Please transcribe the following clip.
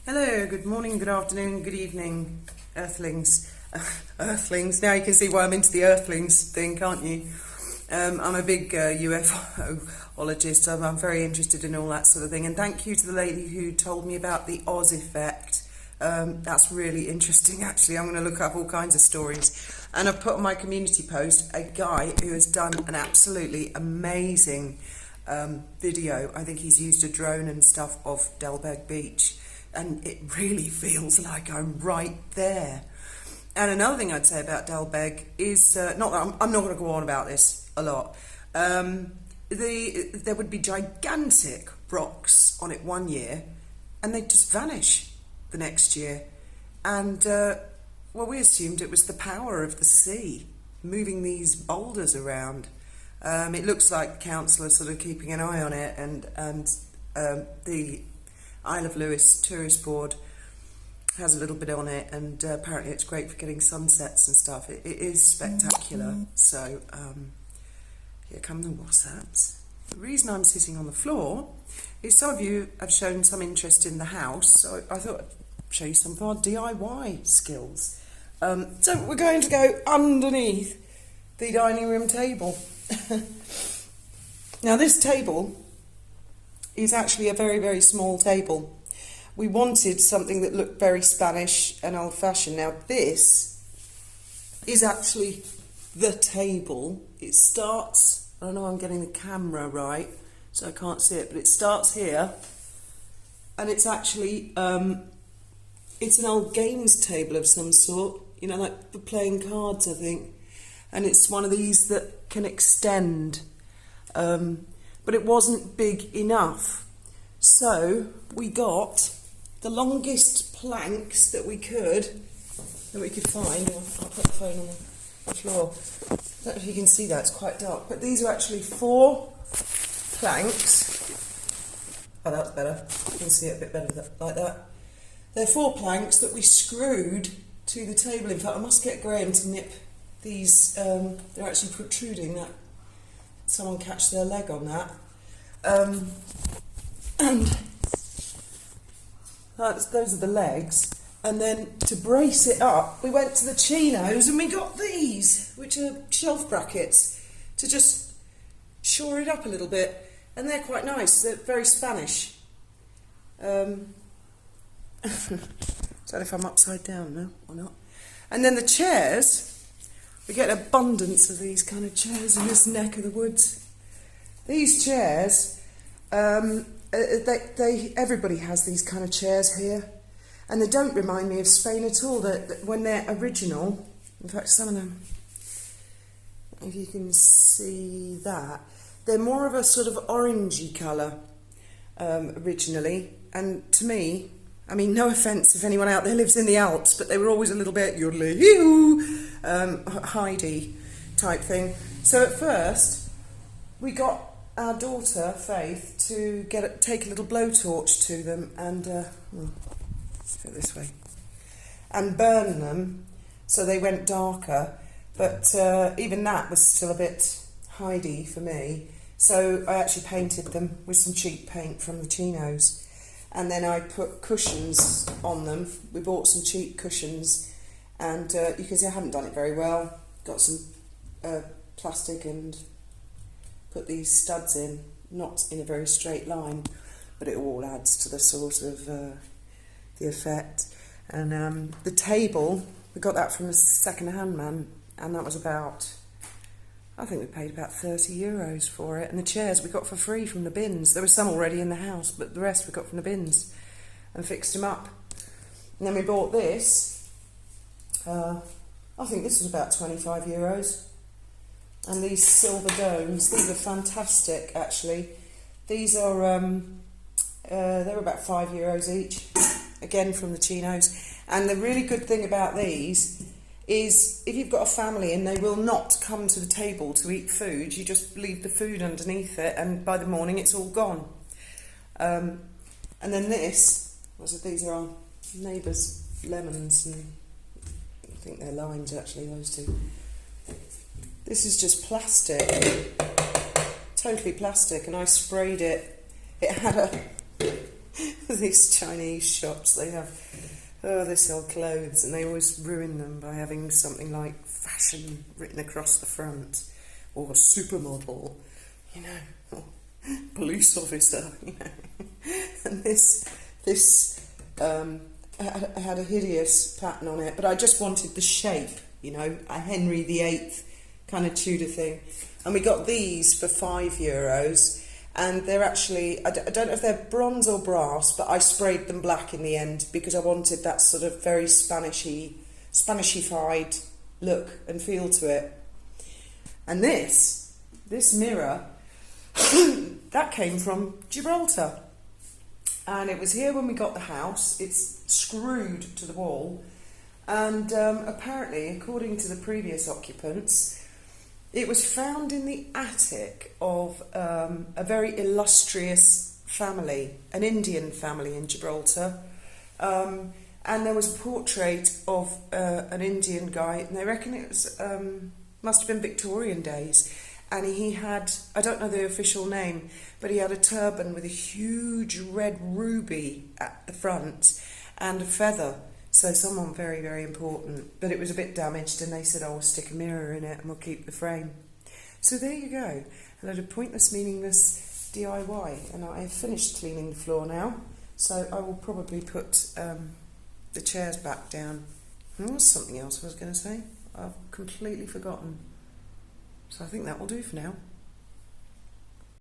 Hello, good morning, good afternoon, good evening, Earthlings. Earthlings, now you can see why I'm into the Earthlings thing, can't you? I'm a big UFOologist, I'm very interested in all that sort of thing, and thank you to the lady who told me about the Oz effect. That's really interesting, actually. I'm going to look up all kinds of stories. And I've put on my community post a guy who has done an absolutely amazing video. I think he's used a drone and stuff of Delbeg Beach, and it really feels like I'm right there. And another thing I'd say about Delbeg is, not that I'm not going to go on about this a lot, there would be gigantic rocks on it one year, and they'd just vanish the next year. And, well, we assumed it was the power of the sea moving these boulders around. It looks like the council are sort of keeping an eye on it, and the Isle of Lewis Tourist Board has a little bit on it, and apparently it's great for getting sunsets and stuff. It is spectacular. So here come the WhatsApps. The reason I'm sitting on the floor is some of you have shown some interest in the house, so I thought I'd show you some of our DIY skills. So we're going to go underneath the dining room table. Now this table is actually a very, very small table. We wanted something that looked very Spanish and old-fashioned. Now this is actually the table. It starts, I don't know if I'm getting the camera right, so I can't see it, but it starts here, and it's actually, it's an old games table of some sort, you know, like for playing cards, I think, and it's one of these that can extend, but it wasn't big enough, so we got the longest planks that we could find. I'll put the phone on the floor. I don't know if you can see that, it's quite dark, but these are actually 4 planks. Oh, that's better. You can see it a bit better like that. They're 4 planks that we screwed to the table. In fact, I must get Graham to nip these. They're actually protruding. That someone catch their leg on that. And those are the legs. And then to brace it up, we went to the chinos and we got these, which are shelf brackets, to just shore it up a little bit. And they're quite nice. They're very Spanish. Don't know if I'm upside down now or not. And then the chairs, we get an abundance of these kind of chairs in this neck of the woods. These chairs, everybody has these kind of chairs here, and they don't remind me of Spain at all. When they're original, in fact, some of them, if you can see that, they're more of a sort of orangey colour originally, and to me, I mean, no offence if anyone out there lives in the Alps, but they were always a little bit yodeling, Heidi type thing. So at first, we got our daughter Faith to take a little blowtorch to them and let's go this way, and burn them so they went darker. But even that was still a bit Heidi for me. So I actually painted them with some cheap paint from the chinos. And then I put cushions on them. We bought some cheap cushions, and you can see I haven't done it very well. Got some plastic and put these studs in, not in a very straight line, but it all adds to the sort of the effect. And the table, we got that from a second-hand man, and that was about, I think we paid about €30 for it. And the chairs we got for free from the bins. There were some already in the house, but the rest we got from the bins and fixed them up. And then we bought this. I think this was about €25. And these silver domes, these are fantastic, actually. These are, they were about €5 each, again from the chinos. And the really good thing about these is if you've got a family and they will not come to the table to eat food, you just leave the food underneath it, and by the morning it's all gone. And then this, these are our neighbours' lemons, and I think they're limes actually, those two. This is just plastic, totally plastic, and I sprayed it. It had a These Chinese shops, they have, they sell clothes and they always ruin them by having something like fashion written across the front, or supermodel, you know, or police officer, you know. And this had a hideous pattern on it, but I just wanted the shape, you know, a Henry VIII kind of Tudor thing. And we got these for €5, and they're actually, I don't know if they're bronze or brass, but I sprayed them black in the end because I wanted that sort of very Spanishified look and feel to it. And this mirror, that came from Gibraltar. And it was here when we got the house. It's screwed to the wall. And apparently, according to the previous occupants, it was found in the attic of a very illustrious family, an Indian family in Gibraltar. And there was a portrait of an Indian guy, and they reckon it was must have been Victorian days. And he had, I don't know the official name, but he had a turban with a huge red ruby at the front and a feather. So someone very, very important. But it was a bit damaged, and they said, oh, we'll stick a mirror in it and we'll keep the frame. So there you go. A load of pointless, meaningless DIY. And I have finished cleaning the floor now. So I will probably put the chairs back down. There was something else I was going to say. I've completely forgotten. So I think that will do for now.